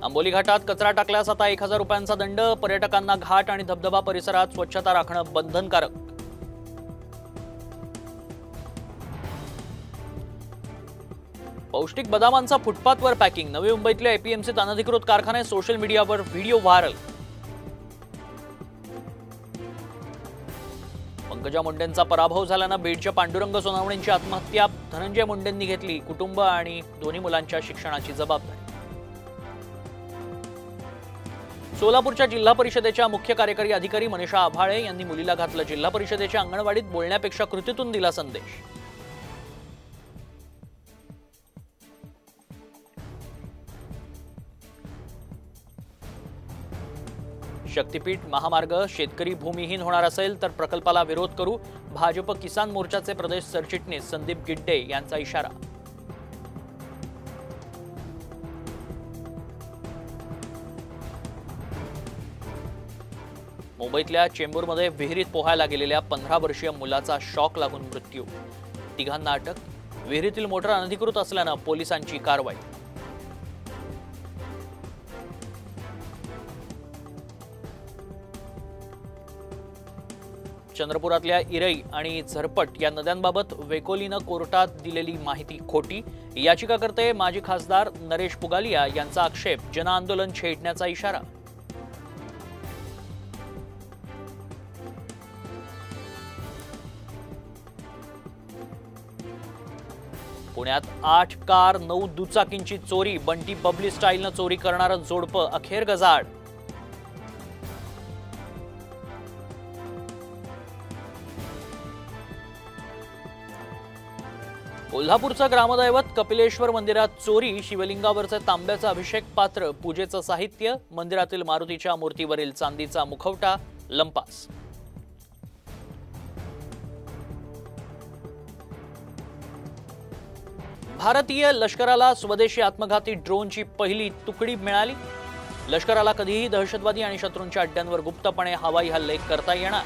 आंबोली घाटात कचरा टाकल्यास आता 1000 रुपयांचा दंड। पर्यटकांना घाट आणि धबधबा परिसरात स्वच्छता राखणं बंधनकारक। पौष्टिक बदामांचा फुटपाथवर पॅकिंग। नवी मुंबईतल्या एपीएमसीत अनधिकृत कारखाने। सोशल मीडियावर व्हिडिओ व्हायरल। पंकजा मुंडेंचा पराभव झाल्यानं बीडच्या पांडुरंग सोनावणेंची आत्महत्या। धनंजय मुंडेंनी घेतली कुटुंब आणि दोन्ही मुलांच्या शिक्षणाची जबाबदारी। सोलापूरच्या जिल्हा परिषदेच्या मुख्य कार्यकारी अधिकारी मनीषा आभाळे यांनी मुलीला घातलं। जिल्हा परिषदेच्या अंगणवाडीत बोलण्यापेक्षा कृतीतून दिला संदेश। शक्तीपीठ महामार्ग शेतकरी भूमिहीन होणार असेल तर प्रकल्पाला विरोध करू। भाजप किसान मोर्चाचे प्रदेश सरचिटणीस संदीप गिड्डे यांचा इशारा। मुंबईतल्या चेंबूरमध्ये विहिरीत पोहायला गेलेल्या 15 वर्षीय मुलाचा शॉक लागून मृत्यू। तिघांना अटक। विहिरीतील मोटर अनधिकृत असल्यानं पोलिसांची कारवाई। चंद्रपुरातल्या इरई आणि झरपट या नद्यांबाबत वेकोलीनं कोर्टात दिलेली माहिती खोटी। याचिकाकर्ते माजी खासदार नरेश पुगालिया यांचा आक्षेप। जनआंदोलन छेडण्याचा इशारा। पुण्यात 8 कार 9 दुचाकींची चोरी। बंटी बबली स्टाईलनं चोरी करणारं जोडपं अखेर गजाआड। कोल्हापूरचं ग्रामदैवत कपिलेश्वर मंदिरात चोरी। शिवलिंगावरचे तांब्याचं अभिषेक पात्र, पूजेचं साहित्य, मंदिरातील मारुतीच्या मूर्तीवरील चांदीचा मुखवटा लंपास। भारतीय लष्कराला स्वदेशी आत्मघाती ड्रोनची पहिली तुकडी मिळाली। लष्कराला कधीही दहशतवादी आणि शत्रूंच्या अड्ड्यांवर गुप्तपणे हवाई हल्ले करता येणार।